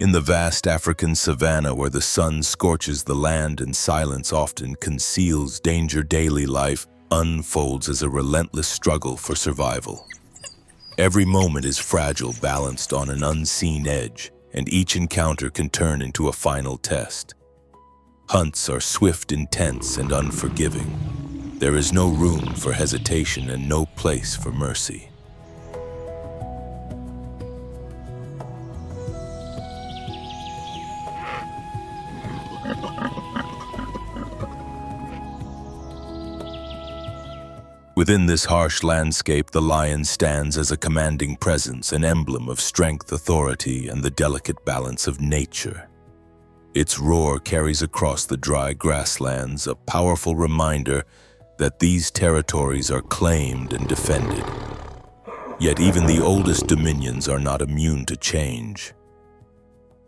In the vast African savanna where the sun scorches the land and silence often conceals danger, daily life unfolds as a relentless struggle for survival. Every moment is fragile, balanced on an unseen edge, and each encounter can turn into a final test. Hunts are swift, intense, and unforgiving. There is no room for hesitation and no place for mercy. Within this harsh landscape, the lion stands as a commanding presence, an emblem of strength, authority, and the delicate balance of nature. Its roar carries across the dry grasslands, a powerful reminder that these territories are claimed and defended. Yet even the oldest dominions are not immune to change.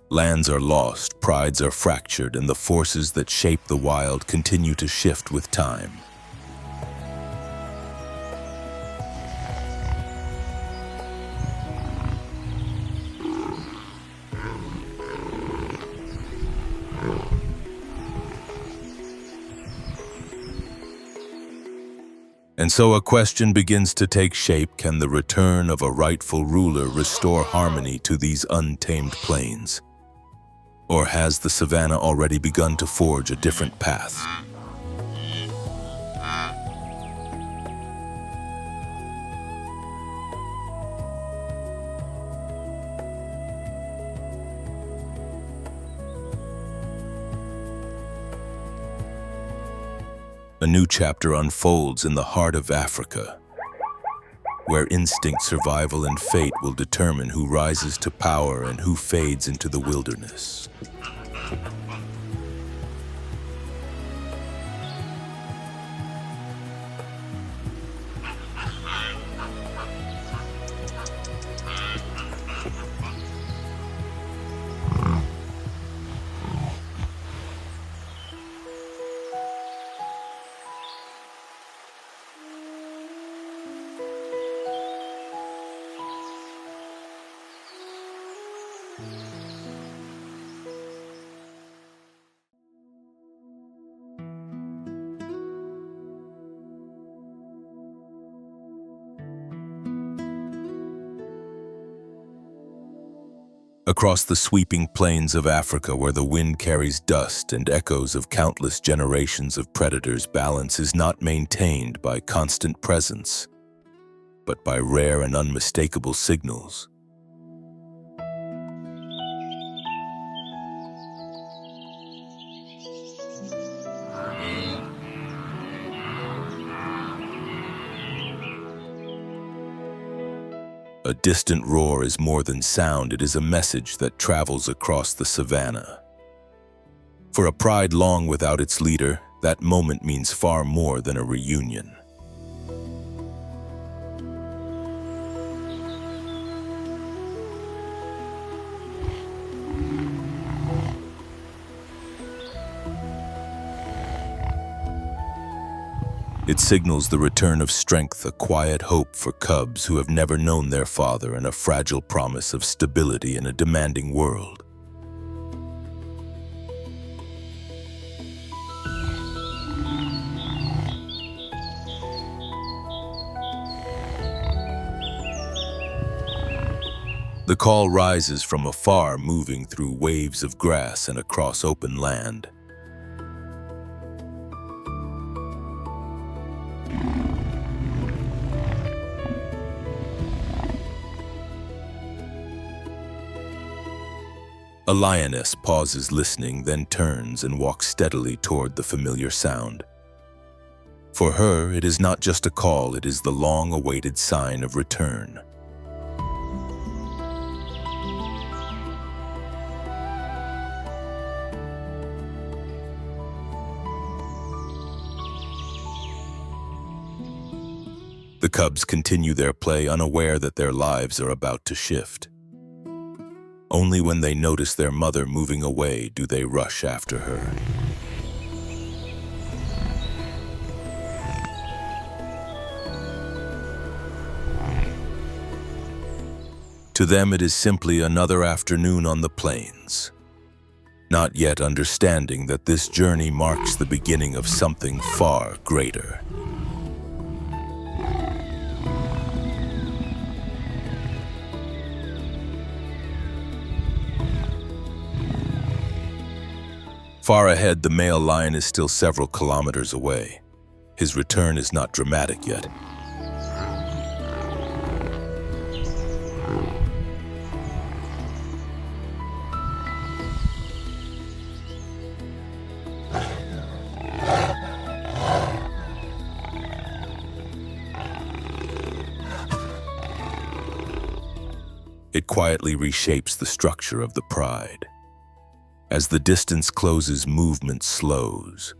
Lands are lost, prides are fractured, and the forces that shape the wild continue to shift with time. And so a question begins to take shape: can the return of a rightful ruler restore harmony to these untamed plains? Or has the savanna already begun to forge a different path? A new chapter unfolds in the heart of Africa, where instinct, survival, and fate will determine who rises to power and who fades into the wilderness. Across the sweeping plains of Africa, where the wind carries dust and echoes of countless generations of predators, balance is not maintained by constant presence, but by rare and unmistakable signals. A distant roar is more than sound, it is a message that travels across the savanna. For a pride long without its leader, that moment means far more than a reunion. It signals the return of strength, a quiet hope for cubs who have never known their father, and a fragile promise of stability in a demanding world. The call rises from afar, moving through waves of grass and across open land. A lioness pauses, listening, then turns and walks steadily toward the familiar sound. For her, it is not just a call, it is the long-awaited sign of return. The cubs continue their play, unaware that their lives are about to shift. Only when they notice their mother moving away do they rush after her. To them, it is simply another afternoon on the plains, not yet understanding that this journey marks the beginning of something far greater. Far ahead, the male lion is still several kilometers away. His return is not dramatic yet. It quietly reshapes the structure of the pride. As the distance closes, movement slows.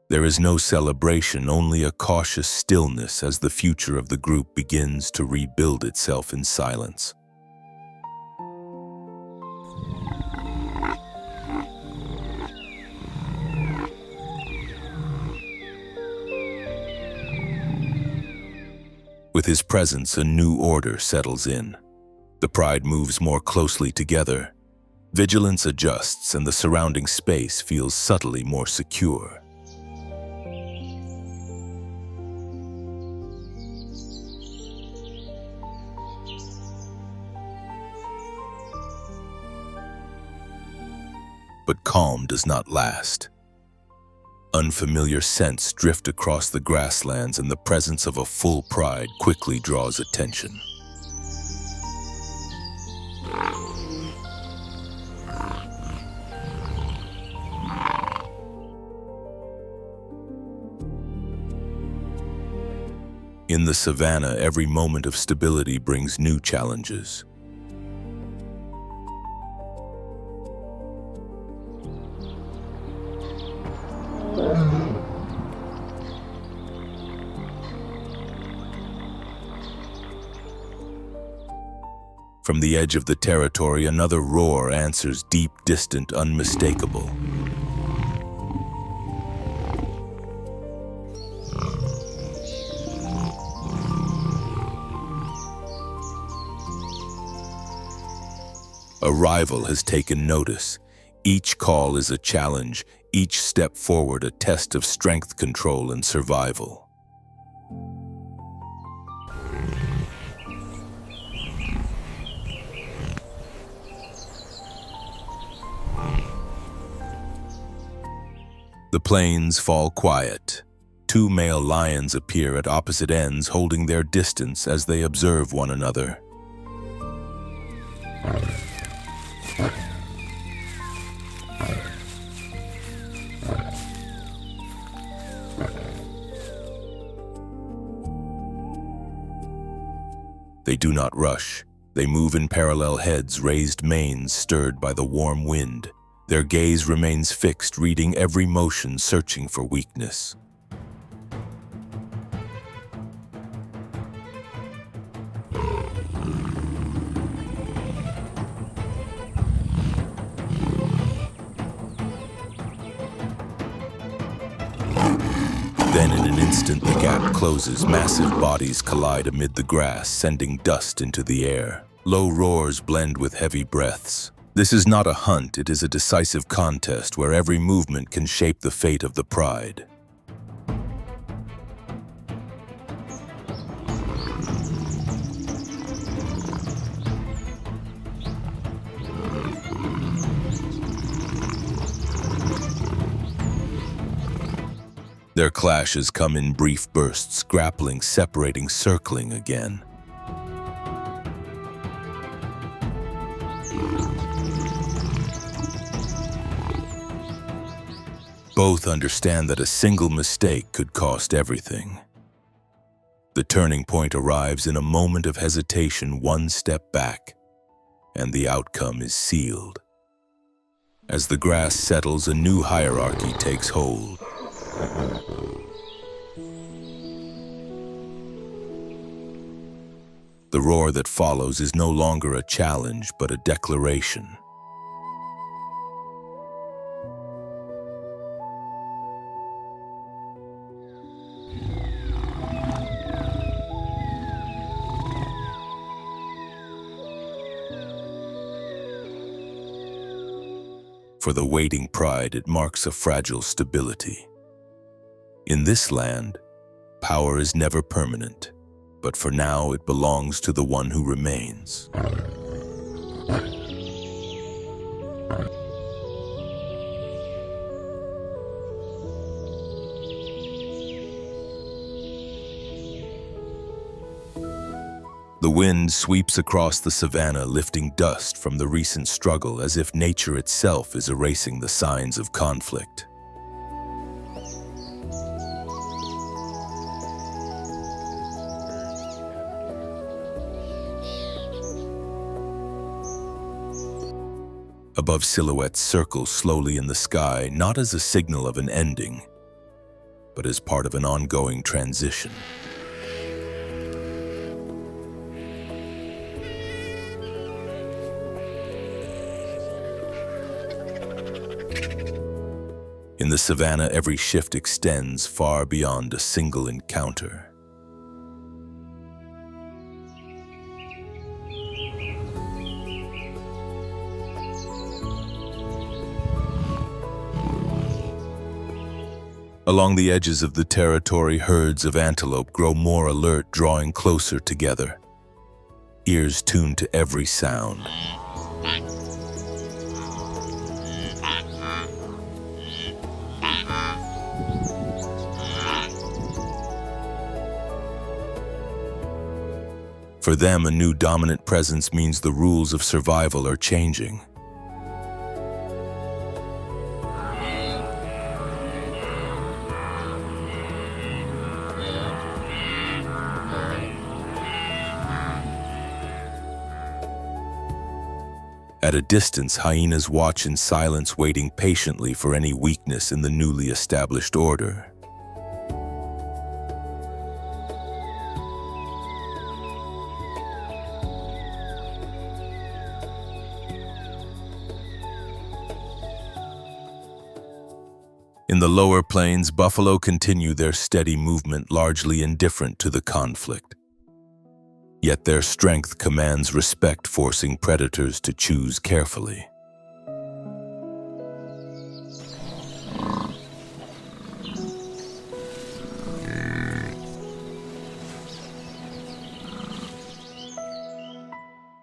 There is no celebration, only a cautious stillness as the future of the group begins to rebuild itself in silence. With his presence, a new order settles in. The pride moves more closely together. Vigilance adjusts, and the surrounding space feels subtly more secure. But calm does not last. Unfamiliar scents drift across the grasslands, and the presence of a full pride quickly draws attention. In the savannah, every moment of stability brings new challenges. From the edge of the territory, another roar answers, deep, distant, unmistakable. A rival has taken notice. Each call is a challenge, each step forward a test of strength, control, and survival. The plains fall quiet. Two male lions appear at opposite ends, holding their distance as they observe one another. They do not rush. They move in parallel, heads raised, manes stirred by the warm wind. Their gaze remains fixed, reading every motion, searching for weakness. Then in an instant, the gap closes. Massive bodies collide amid the grass, sending dust into the air. Low roars blend with heavy breaths. This is not a hunt, it is a decisive contest where every movement can shape the fate of the pride. Their clashes come in brief bursts, grappling, separating, circling again. Both understand that a single mistake could cost everything. The turning point arrives in a moment of hesitation, one step back, and the outcome is sealed. As the grass settles, a new hierarchy takes hold. The roar that follows is no longer a challenge, but a declaration. For the waiting pride, it marks a fragile stability. In this land, power is never permanent, but for now it belongs to the one who remains. The wind sweeps across the savanna, lifting dust from the recent struggle as if nature itself is erasing the signs of conflict. Above, silhouettes circle slowly in the sky, not as a signal of an ending, but as part of an ongoing transition. In the savanna, every shift extends far beyond a single encounter. Along the edges of the territory, herds of antelope grow more alert, drawing closer together, ears tuned to every sound. For them, a new dominant presence means the rules of survival are changing. At a distance, hyenas watch in silence, waiting patiently for any weakness in the newly established order. In the lower plains, buffalo continue their steady movement, largely indifferent to the conflict. Yet their strength commands respect, forcing predators to choose carefully.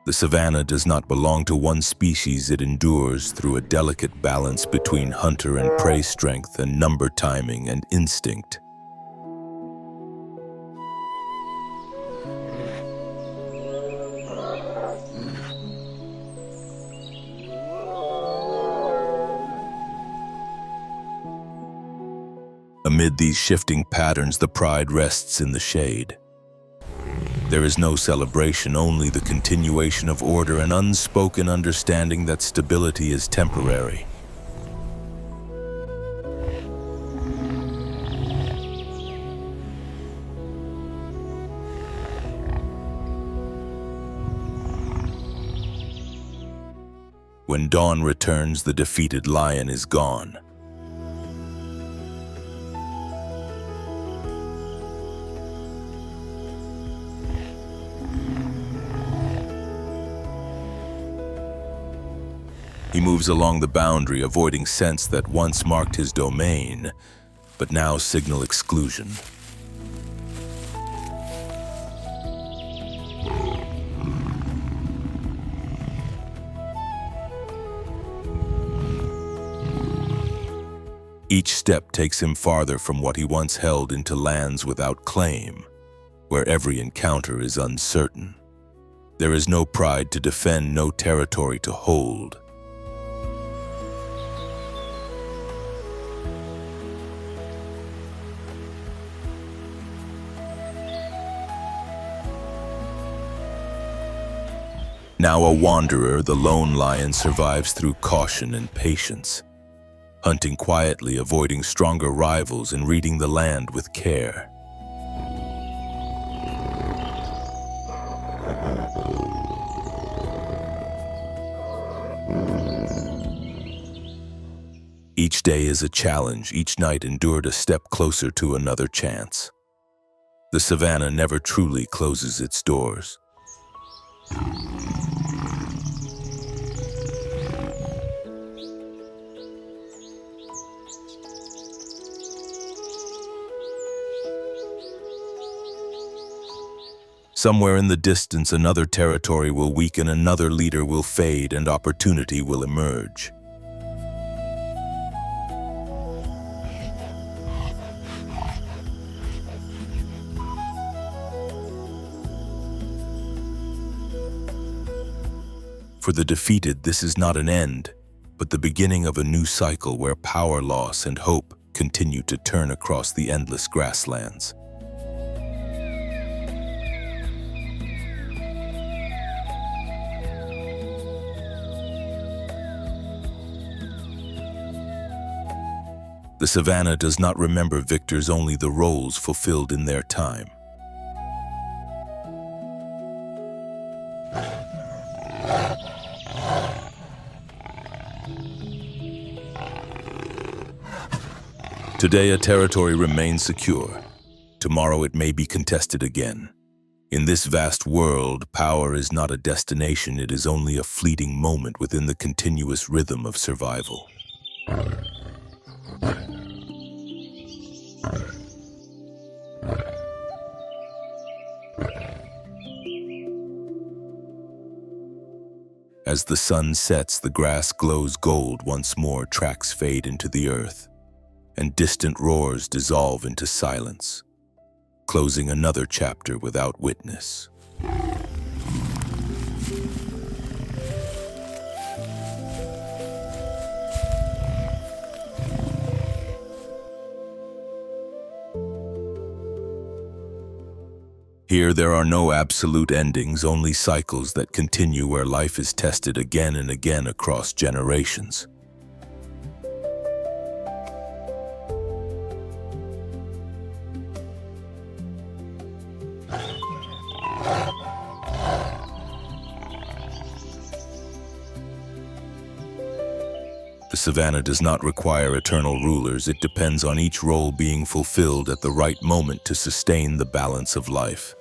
The savanna does not belong to one species. It endures through a delicate balance between hunter and prey strength and number timing and instinct. Amid these shifting patterns, the pride rests in the shade. There is no celebration, only the continuation of order, an unspoken understanding that stability is temporary. When dawn returns, the defeated lion is gone. He moves along the boundary, avoiding scents that once marked his domain, but now signal exclusion. Each step takes him farther from what he once held into lands without claim, where every encounter is uncertain. There is no pride to defend, no territory to hold. Now a wanderer, the lone lion survives through caution and patience, hunting quietly, avoiding stronger rivals, and reading the land with care. Each day is a challenge, each night endured a step closer to another chance. The savanna never truly closes its doors. Somewhere in the distance, another territory will weaken, another leader will fade, and opportunity will emerge. For the defeated, this is not an end, but the beginning of a new cycle where power loss and hope continue to turn across the endless grasslands. The savannah does not remember victors, only the roles fulfilled in their time. Today, a territory remains secure. Tomorrow, it may be contested again. In this vast world, power is not a destination, it is only a fleeting moment within the continuous rhythm of survival. As the sun sets, the grass glows gold once more, tracks fade into the earth, and distant roars dissolve into silence, closing another chapter without witness. Here there are no absolute endings, only cycles that continue where life is tested again and again across generations. The savannah does not require eternal rulers, it depends on each role being fulfilled at the right moment to sustain the balance of life.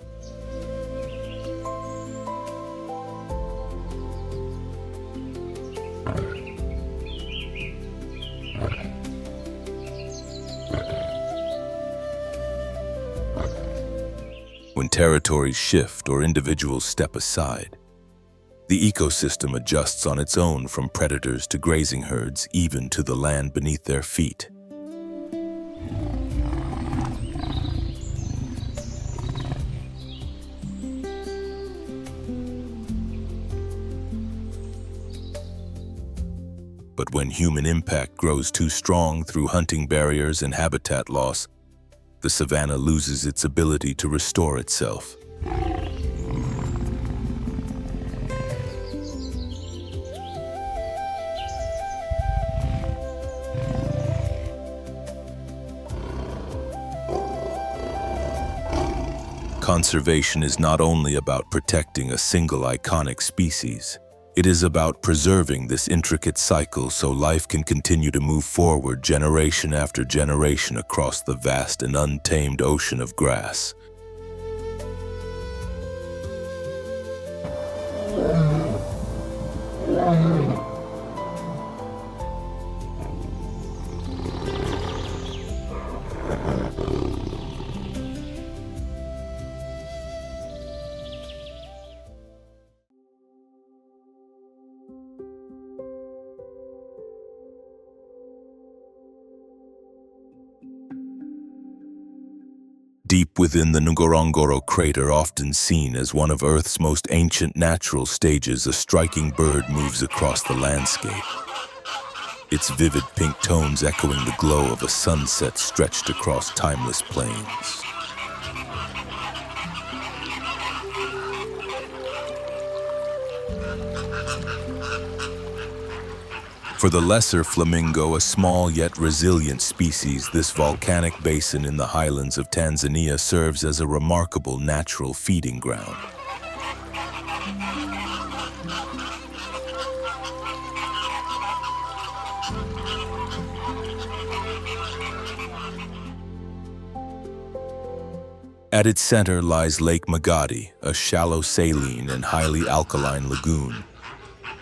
When territories shift or individuals step aside, the ecosystem adjusts on its own, from predators to grazing herds, even to the land beneath their feet. But when human impact grows too strong through hunting barriers and habitat loss, the savannah loses its ability to restore itself. Conservation is not only about protecting a single iconic species. It is about preserving this intricate cycle so life can continue to move forward generation after generation across the vast and untamed ocean of grass. Deep within the Ngorongoro crater, often seen as one of Earth's most ancient natural stages, a striking bird moves across the landscape. Its vivid pink tones echoing the glow of a sunset stretched across timeless plains. For the lesser flamingo, a small yet resilient species, this volcanic basin in the highlands of Tanzania serves as a remarkable natural feeding ground. At its center lies Lake Magadi, a shallow saline and highly alkaline lagoon.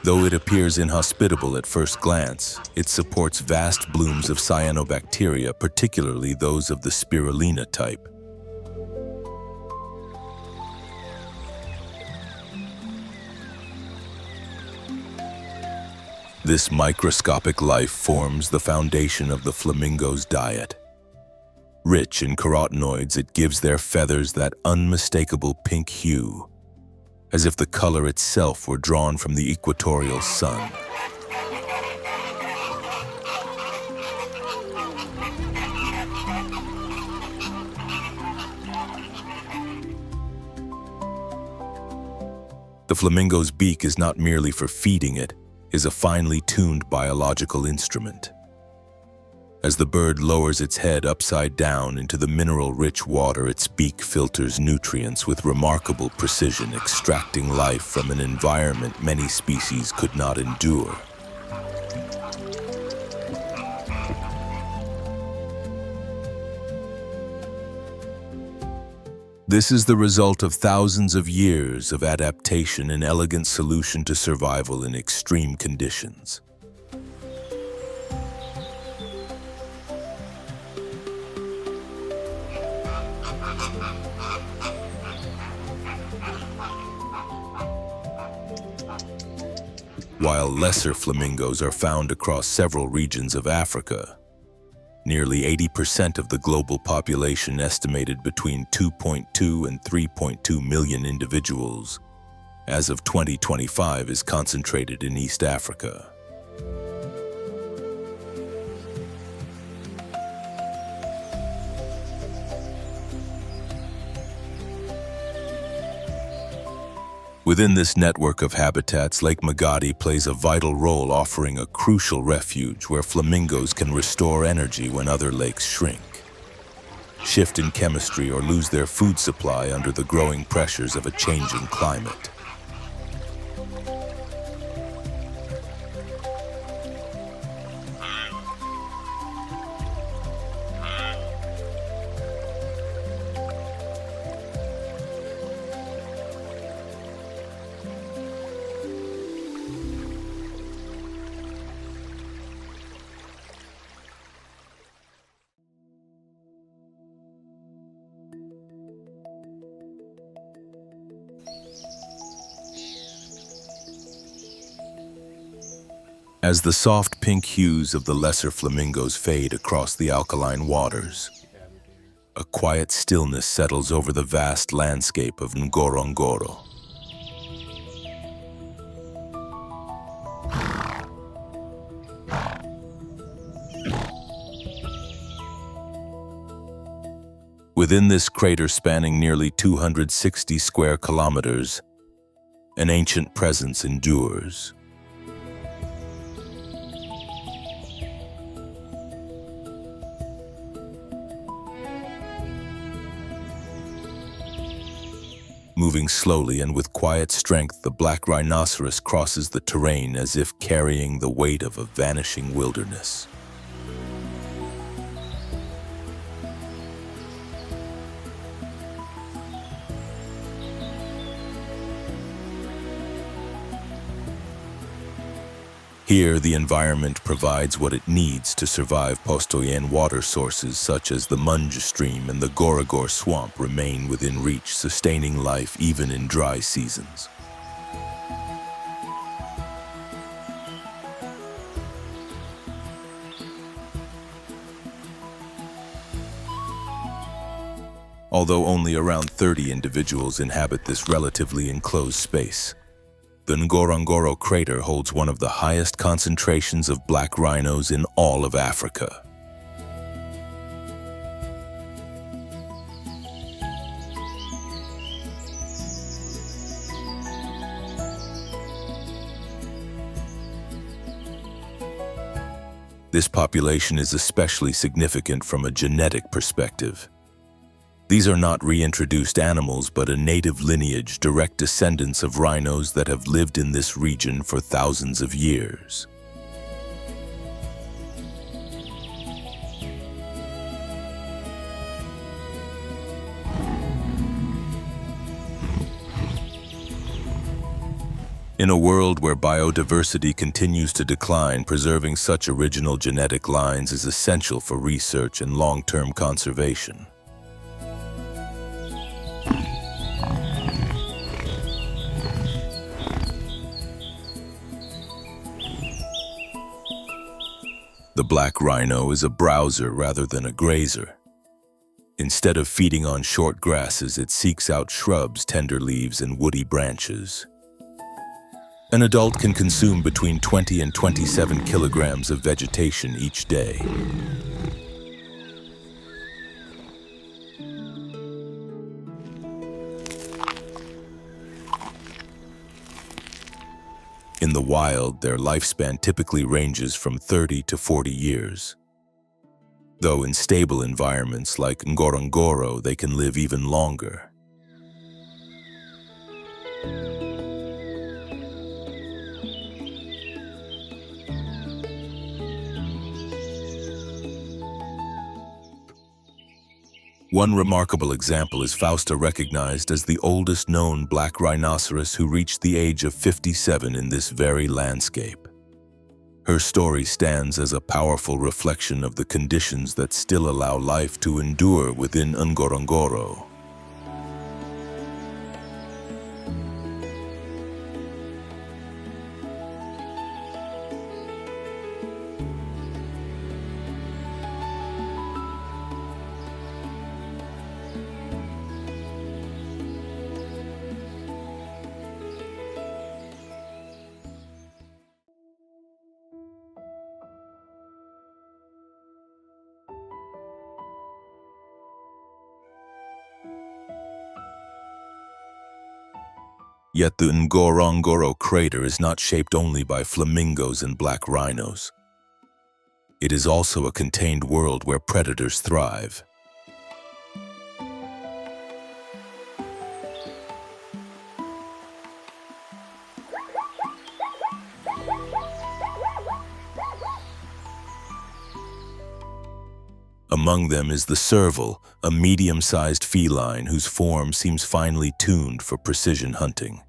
Though it appears inhospitable at first glance, it supports vast blooms of cyanobacteria, particularly those of the spirulina type. This microscopic life forms the foundation of the flamingo's diet. Rich in carotenoids, it gives their feathers that unmistakable pink hue, as if the color itself were drawn from the equatorial sun. The flamingo's beak is not merely for feeding, it is a finely tuned biological instrument. As the bird lowers its head upside down into the mineral-rich water, its beak filters nutrients with remarkable precision, extracting life from an environment many species could not endure. This is the result of thousands of years of adaptation, an elegant solution to survival in extreme conditions. While lesser flamingos are found across several regions of Africa, nearly 80% of the global population, estimated between 2.2 and 3.2 million individuals, as of 2025, is concentrated in East Africa. Within this network of habitats, Lake Magadi plays a vital role, offering a crucial refuge where flamingos can restore energy when other lakes shrink, shift in chemistry, or lose their food supply under the growing pressures of a changing climate. As the soft pink hues of the lesser flamingos fade across the alkaline waters, a quiet stillness settles over the vast landscape of Ngorongoro. Within this crater, spanning nearly 260 square kilometers, an ancient presence endures. Moving slowly and with quiet strength, the black rhinoceros crosses the terrain as if carrying the weight of a vanishing wilderness. Here, the environment provides what it needs to survive. Postoyen water sources such as the Munj stream and the Gorogor swamp remain within reach, sustaining life even in dry seasons. Although only around 30 individuals inhabit this relatively enclosed space, the Ngorongoro crater holds one of the highest concentrations of black rhinos in all of Africa. This population is especially significant from a genetic perspective. These are not reintroduced animals, but a native lineage, direct descendants of rhinos that have lived in this region for thousands of years. In a world where biodiversity continues to decline, preserving such original genetic lines is essential for research and long-term conservation. The black rhino is a browser rather than a grazer. Instead of feeding on short grasses, it seeks out shrubs, tender leaves, and woody branches. An adult can consume between 20 and 27 kilograms of vegetation each day. In the wild, their lifespan typically ranges from 30 to 40 years. Though in stable environments like Ngorongoro, they can live even longer. One remarkable example is Fausta, recognized as the oldest known black rhinoceros who reached the age of 57 in this very landscape. Her story stands as a powerful reflection of the conditions that still allow life to endure within Ngorongoro. Yet the Ngorongoro crater is not shaped only by flamingos and black rhinos. It is also a contained world where predators thrive. Among them is the serval, a medium-sized feline whose form seems finely tuned for precision hunting.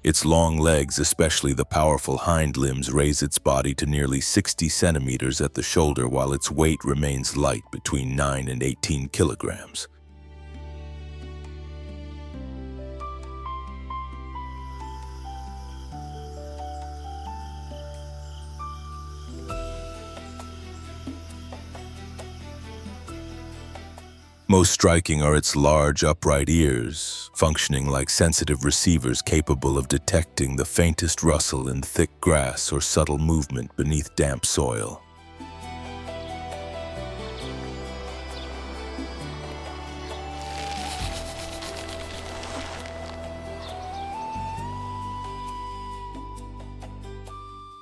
Its long legs, especially the powerful hind limbs, raise its body to nearly 60 centimeters at the shoulder, while its weight remains light, between 9 and 18 kilograms. Most striking are its large, upright ears, functioning like sensitive receivers capable of detecting the faintest rustle in thick grass or subtle movement beneath damp soil.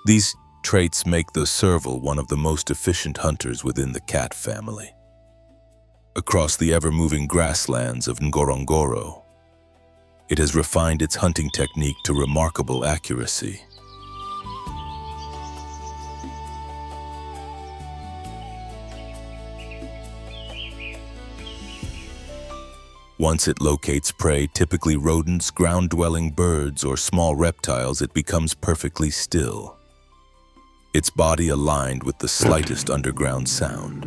These traits make the serval one of the most efficient hunters within the cat family. Across the ever-moving grasslands of Ngorongoro, it has refined its hunting technique to remarkable accuracy. Once it locates prey, typically rodents, ground-dwelling birds, or small reptiles, it becomes perfectly still, its body aligned with the slightest underground sound.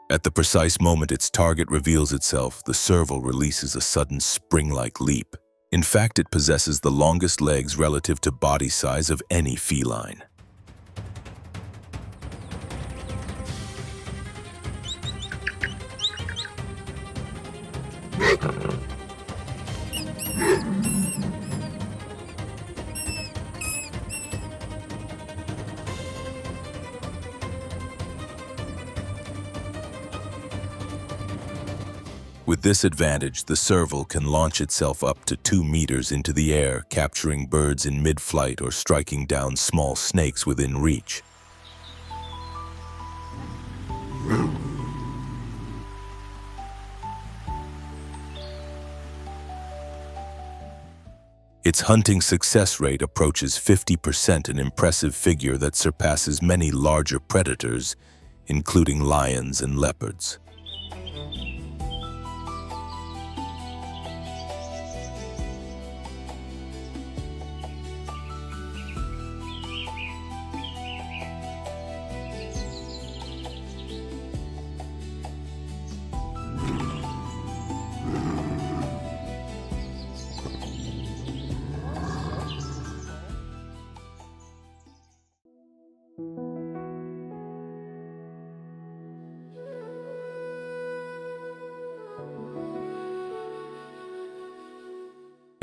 At the precise moment its target reveals itself, the serval releases a sudden spring-like leap. In fact, it possesses the longest legs relative to body size of any feline. With this advantage, the serval can launch itself up to 2 meters into the air, capturing birds in mid-flight or striking down small snakes within reach. Its hunting success rate approaches 50%, an impressive figure that surpasses many larger predators, including lions and leopards.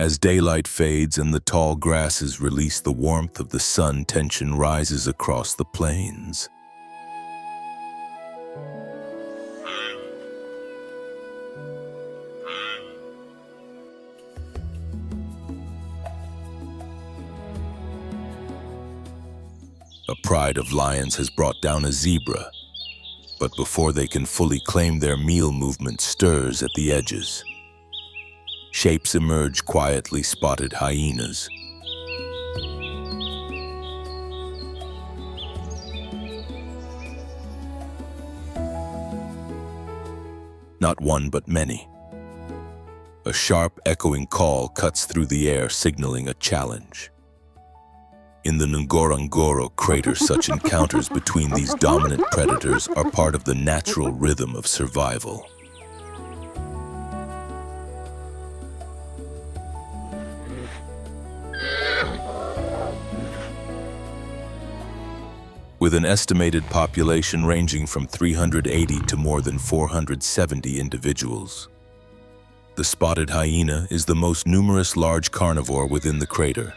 As daylight fades and the tall grasses release the warmth of the sun, tension rises across the plains. A pride of lions has brought down a zebra, but before they can fully claim their meal, movement stirs at the edges. Shapes emerge, quietly spotted hyenas. Not one, but many. A sharp, echoing call cuts through the air, signaling a challenge. In the Ngorongoro crater, such encounters between these dominant predators are part of the natural rhythm of survival. With an estimated population ranging from 380 to more than 470 individuals, the spotted hyena is the most numerous large carnivore within the crater.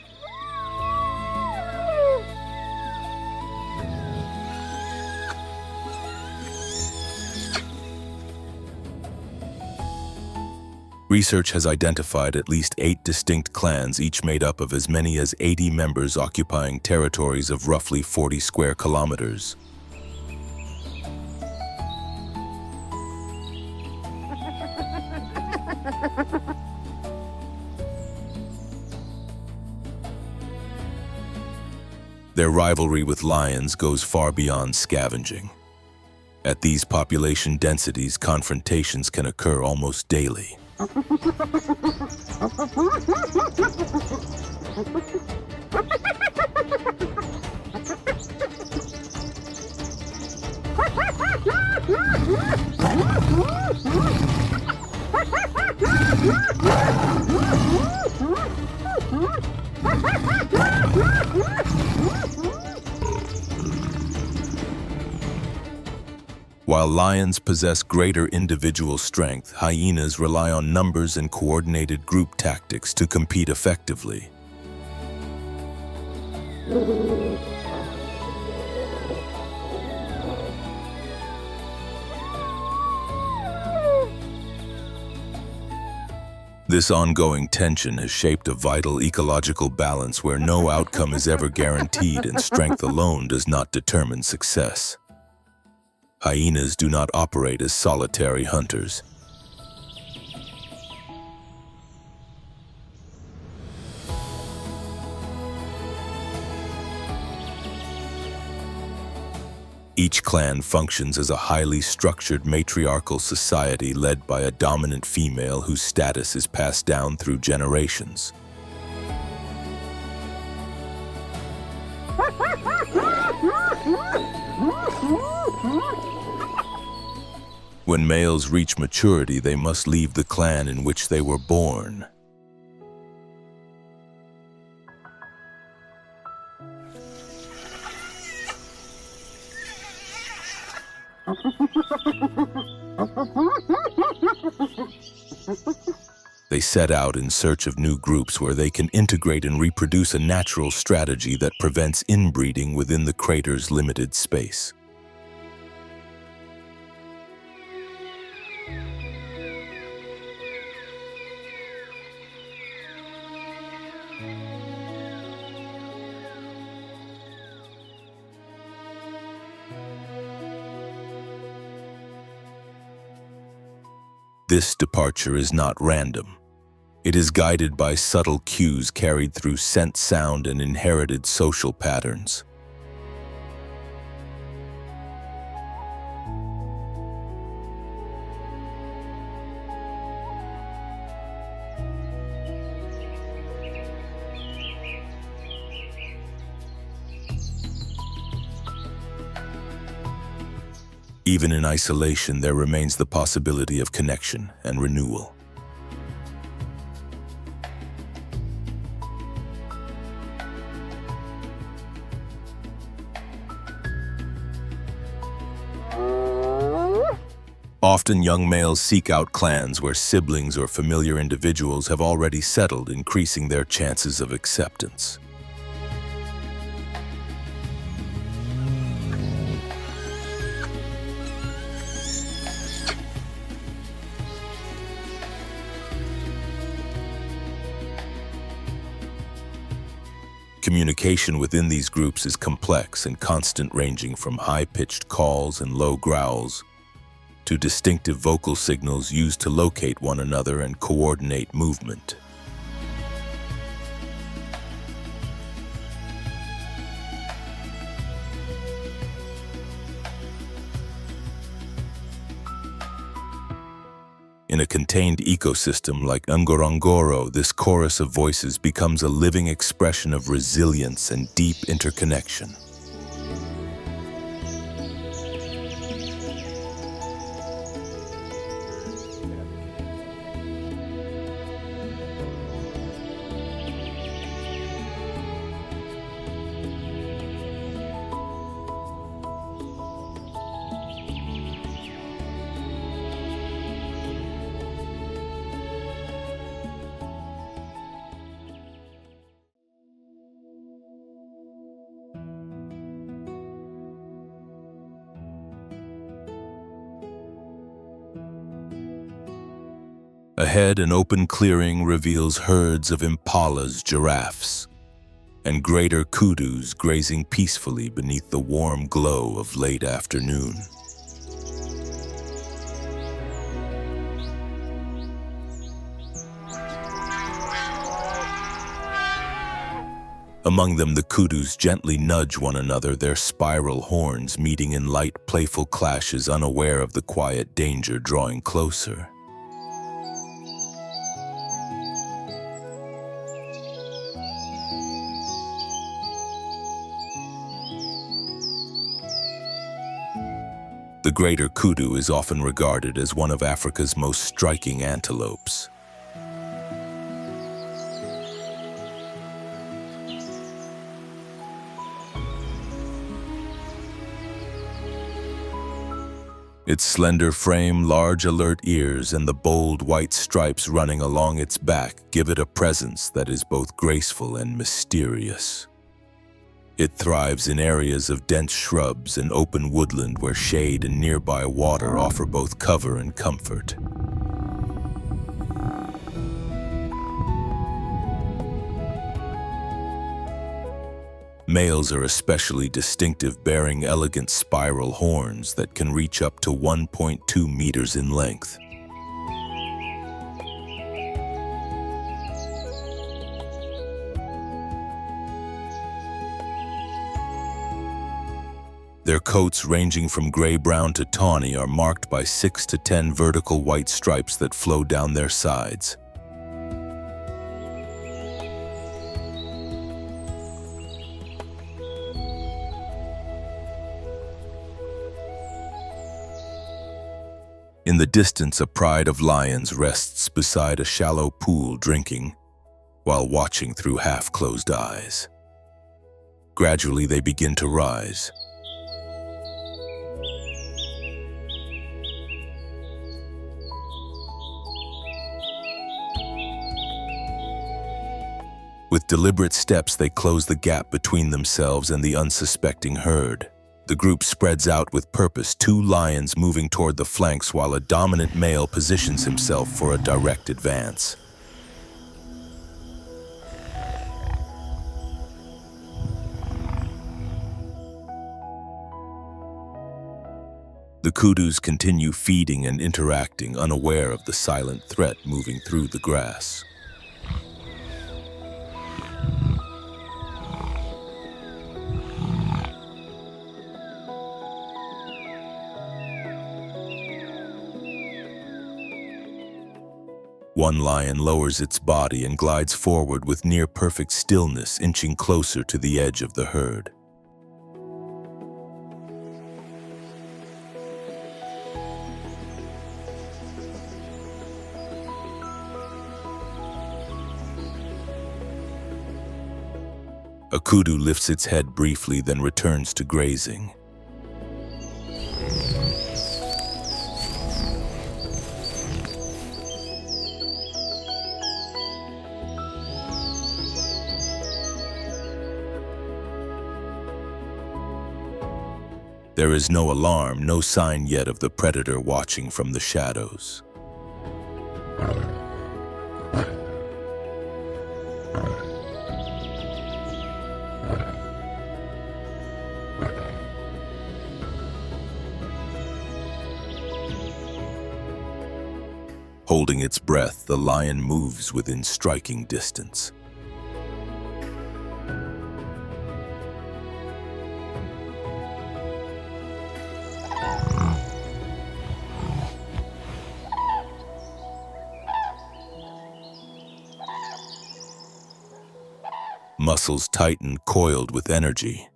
Research has identified at least 8 distinct clans, each made up of as many as 80 members occupying territories of roughly 40 square kilometers. Their rivalry with lions goes far beyond scavenging. At these population densities, confrontations can occur almost daily. While lions possess greater individual strength, hyenas rely on numbers and coordinated group tactics to compete effectively. This ongoing tension has shaped a vital ecological balance where no outcome is ever guaranteed and strength alone does not determine success. Hyenas do not operate as solitary hunters. Each clan functions as a highly structured matriarchal society led by a dominant female whose status is passed down through generations. When males reach maturity, they must leave the clan in which they were born. They set out in search of new groups where they can integrate and reproduce, a natural strategy that prevents inbreeding within the crater's limited space. This departure is not random. It is guided by subtle cues carried through scent, sound, and inherited social patterns. Even in isolation, there remains the possibility of connection and renewal. Often young males seek out clans where siblings or familiar individuals have already settled, increasing their chances of acceptance. Communication within these groups is complex and constant, ranging from high-pitched calls and low growls to distinctive vocal signals used to locate one another and coordinate movement. In a contained ecosystem like Ngorongoro, this chorus of voices becomes a living expression of resilience and deep interconnection. Ahead, an open clearing reveals herds of impalas, giraffes, and greater kudus grazing peacefully beneath the warm glow of late afternoon. Among them, the kudus gently nudge one another, their spiral horns meeting in light, playful clashes, unaware of the quiet danger drawing closer. The greater kudu is often regarded as one of Africa's most striking antelopes. Its slender frame, large alert ears, and the bold white stripes running along its back give it a presence that is both graceful and mysterious. It thrives in areas of dense shrubs and open woodland where shade and nearby water offer both cover and comfort. Males are especially distinctive, bearing elegant spiral horns that can reach up to 1.2 meters in length. Their coats, ranging from gray-brown to tawny, are marked by 6 to 10 vertical white stripes that flow down their sides. In the distance, a pride of lions rests beside a shallow pool, drinking while watching through half-closed eyes. Gradually, they begin to rise. With deliberate steps, they close the gap between themselves and the unsuspecting herd. The group spreads out with purpose, 2 lions moving toward the flanks while a dominant male positions himself for a direct advance. The kudus continue feeding and interacting, unaware of the silent threat moving through the grass. One lion lowers its body and glides forward with near-perfect stillness, inching closer to the edge of the herd. A kudu lifts its head briefly, then returns to grazing. There is no alarm, no sign yet of the predator watching from the shadows. Holding its breath, the lion moves within striking distance. Muscles tighten, coiled with energy.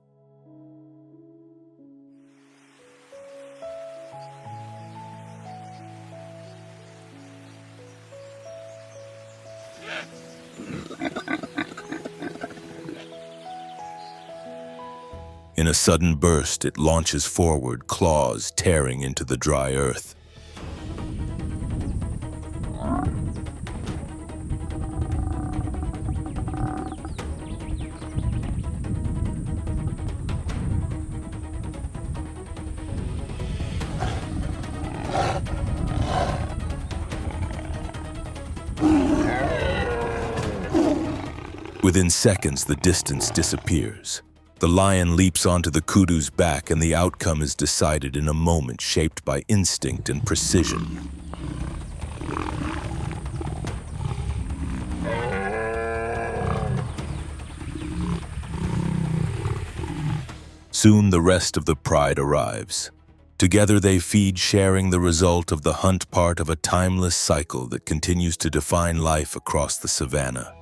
In a sudden burst, it launches forward, claws tearing into the dry earth. Within seconds, the distance disappears. The lion leaps onto the kudu's back, and the outcome is decided in a moment, shaped by instinct and precision. Soon the rest of the pride arrives. Together they feed, sharing the result of the hunt, part of a timeless cycle that continues to define life across the savannah.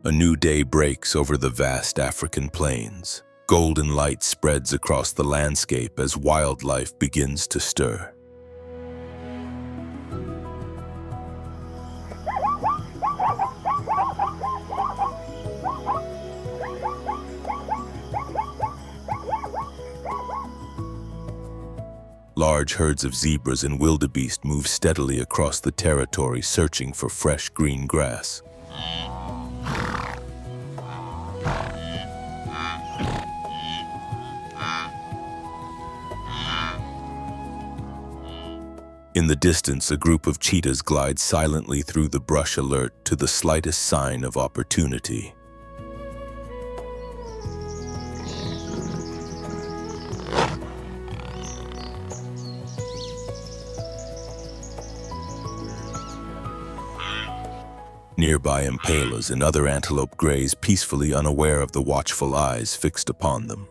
A new day breaks over the vast African plains. Golden light spreads across the landscape as wildlife begins to stir. Large herds of zebras and wildebeest move steadily across the territory, searching for fresh green grass. In the distance, a group of cheetahs glides silently through the brush, alert to the slightest sign of opportunity. Nearby, impalas and other antelope graze peacefully, unaware of the watchful eyes fixed upon them.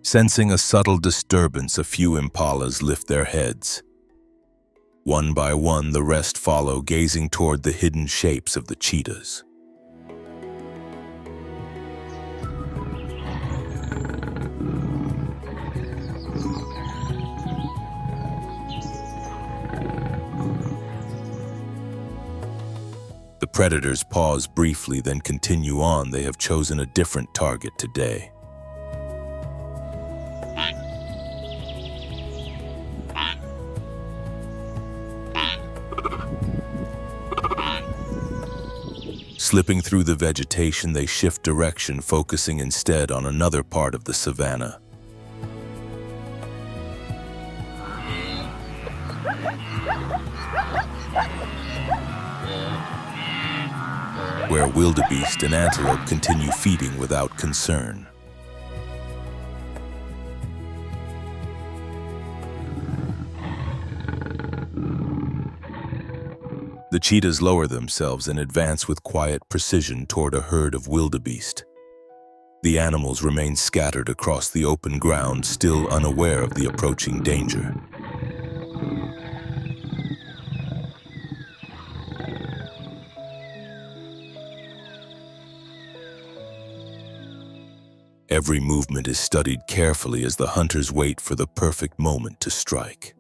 Sensing a subtle disturbance, a few impalas lift their heads. One by one, the rest follow, gazing toward the hidden shapes of the cheetahs. The predators pause briefly, then continue on. They have chosen a different target today. Slipping through the vegetation, they shift direction, focusing instead on another part of the savannah. Where wildebeest and antelope continue feeding without concern. The cheetahs lower themselves and advance with quiet precision toward a herd of wildebeest. The animals remain scattered across the open ground, still unaware of the approaching danger. Every movement is studied carefully as the hunters wait for the perfect moment to strike.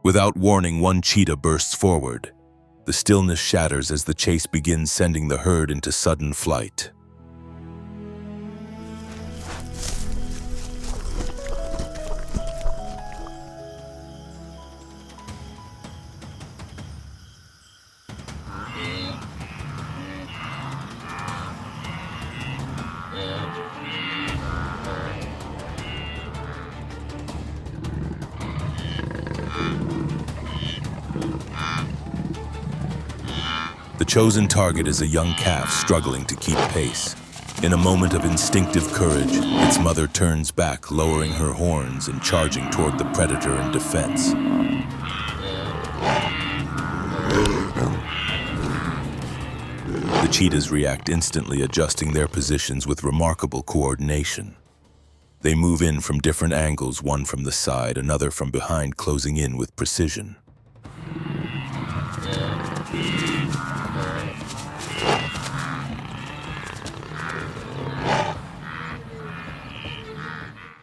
Without warning, one cheetah bursts forward. The stillness shatters as the chase begins, sending the herd into sudden flight. The chosen target is a young calf struggling to keep pace. In a moment of instinctive courage, its mother turns back, lowering her horns and charging toward the predator in defense. The cheetahs react instantly, adjusting their positions with remarkable coordination. They move in from different angles, one from the side, another from behind, closing in with precision.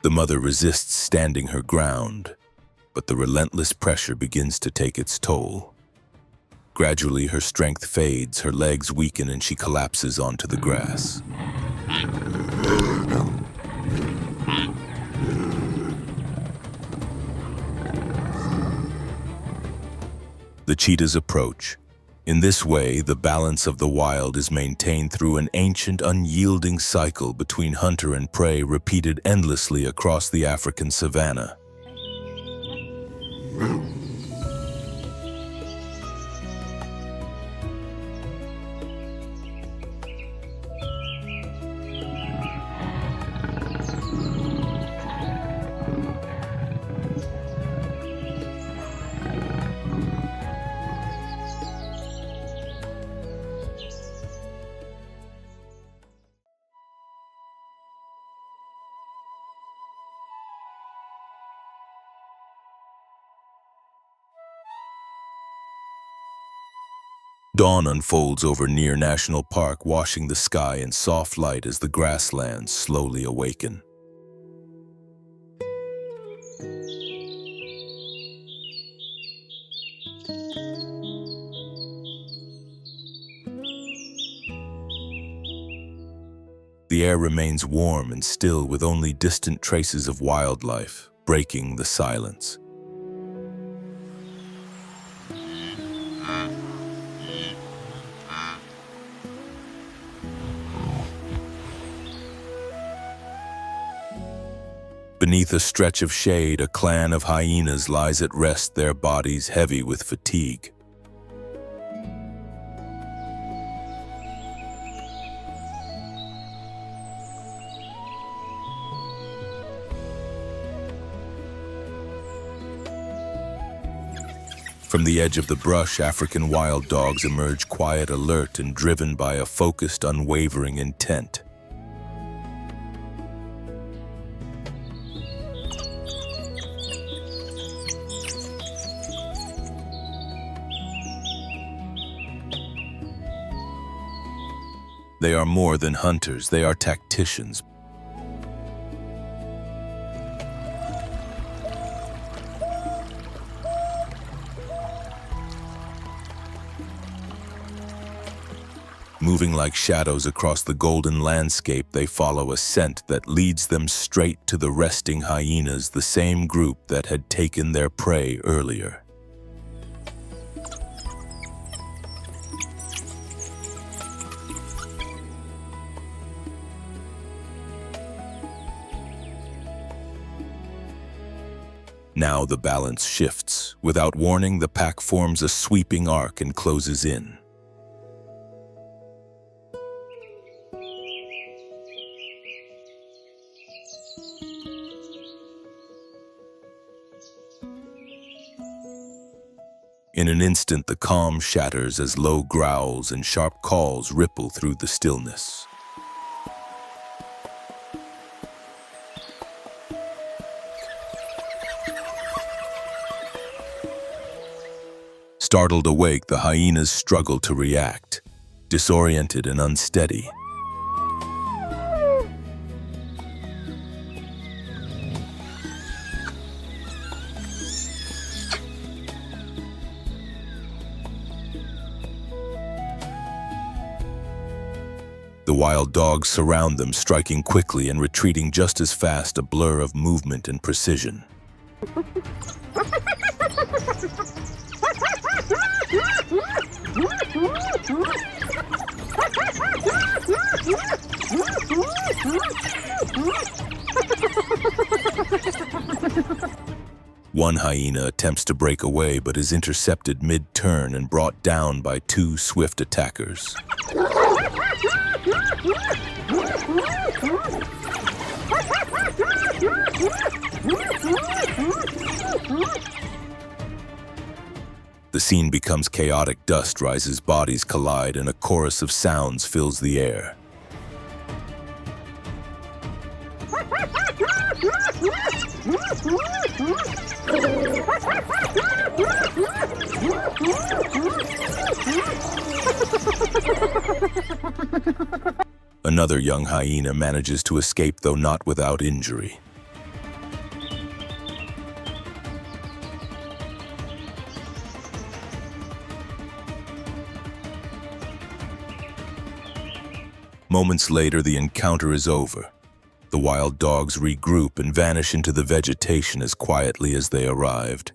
The mother resists, standing her ground, but the relentless pressure begins to take its toll. Gradually, her strength fades, her legs weaken, and she collapses onto the grass. The cheetahs approach. In this way, the balance of the wild is maintained through an ancient, unyielding cycle between hunter and prey, repeated endlessly across the African savanna. Dawn unfolds over Near National Park, washing the sky in soft light as the grasslands slowly awaken. The air remains warm and still, with only distant traces of wildlife breaking the silence. Beneath a stretch of shade, a clan of hyenas lies at rest, their bodies heavy with fatigue. From the edge of the brush, African wild dogs emerge, quiet, alert, and driven by a focused, unwavering intent. They are more than hunters, they are tacticians. Moving like shadows across the golden landscape, they follow a scent that leads them straight to the resting hyenas, the same group that had taken their prey earlier. Now the balance shifts. Without warning, the pack forms a sweeping arc and closes in. In an instant, the calm shatters as low growls and sharp calls ripple through the stillness. Startled awake, the hyenas struggle to react, disoriented and unsteady. The wild dogs surround them, striking quickly and retreating just as fast, a blur of movement and precision. One hyena attempts to break away but is intercepted mid-turn and brought down by two swift attackers. The scene becomes chaotic. Dust rises, bodies collide, and a chorus of sounds fills the air. Another young hyena manages to escape, though not without injury. Moments later, the encounter is over. The wild dogs regroup and vanish into the vegetation as quietly as they arrived.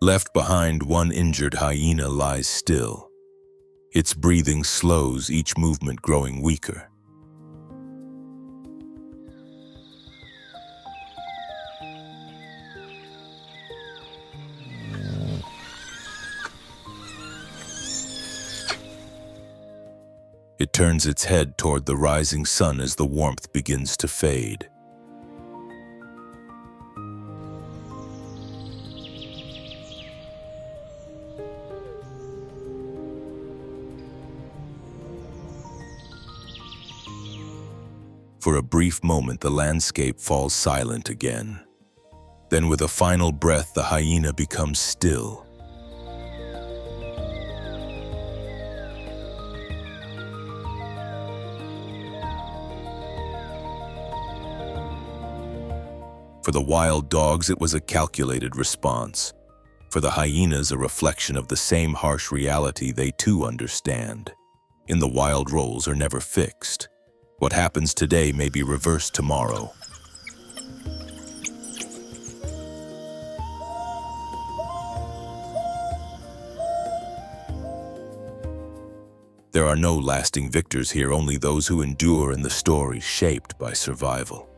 Left behind, one injured hyena lies still. Its breathing slows, each movement growing weaker. It turns its head toward the rising sun as the warmth begins to fade. For a brief moment, the landscape falls silent again. Then, with a final breath, the hyena becomes still. For the wild dogs, it was a calculated response. For the hyenas, a reflection of the same harsh reality they too understand. In the wild, roles are never fixed. What happens today may be reversed tomorrow. There are no lasting victors here, only those who endure in the story shaped by survival.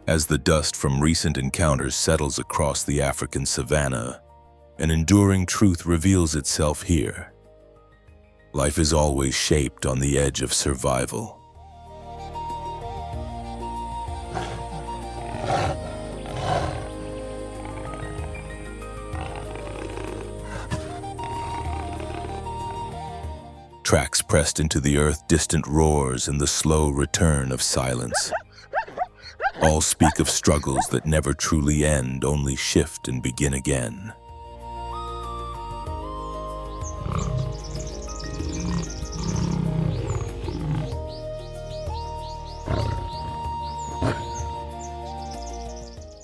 As the dust from recent encounters settles across the African savanna, an enduring truth reveals itself here. Life is always shaped on the edge of survival. Tracks pressed into the earth, distant roars, and the slow return of silence. All speak of struggles that never truly end, only shift and begin again.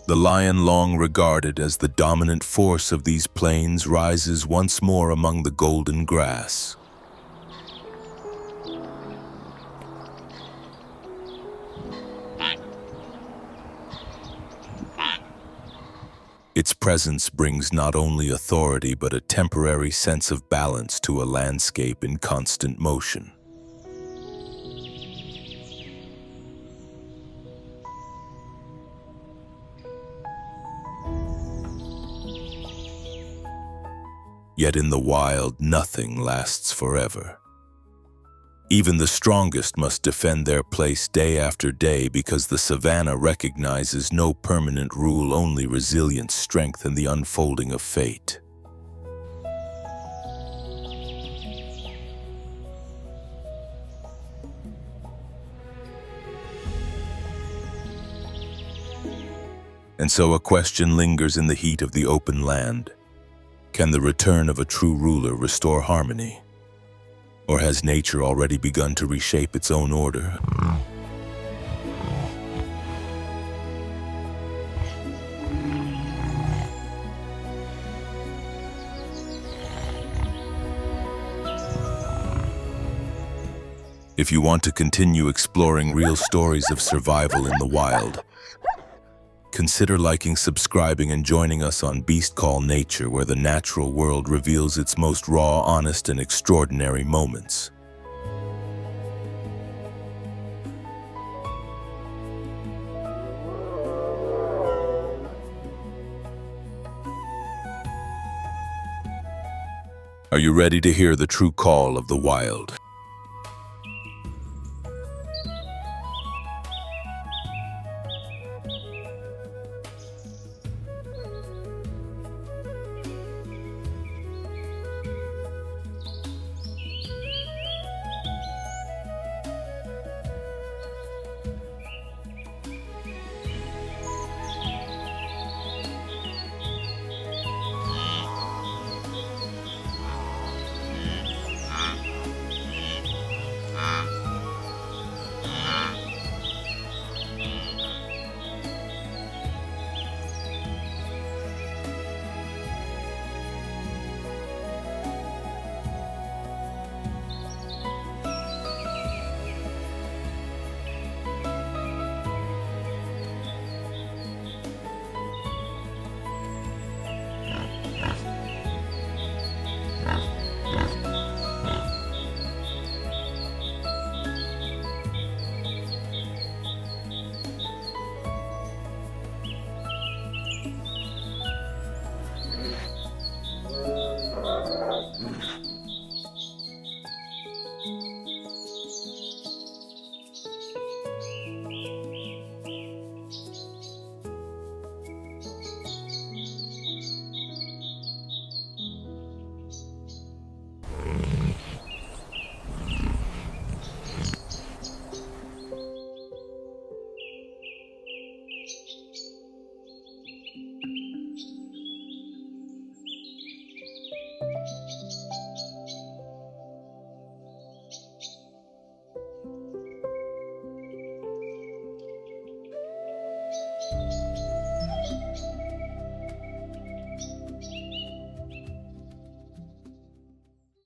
The lion, long regarded as the dominant force of these plains, rises once more among the golden grass. Its presence brings not only authority but a temporary sense of balance to a landscape in constant motion. Yet in the wild, nothing lasts forever. Even the strongest must defend their place day after day because the savanna recognizes no permanent rule, only resilience, strength, and the unfolding of fate. And so a question lingers in the heat of the open land. Can the return of a true ruler restore harmony? Or has nature already begun to reshape its own order? If you want to continue exploring real stories of survival in the wild, consider liking, subscribing, and joining us on Beast Call Nature, where the natural world reveals its most raw, honest, and extraordinary moments. Are you ready to hear the true call of the wild?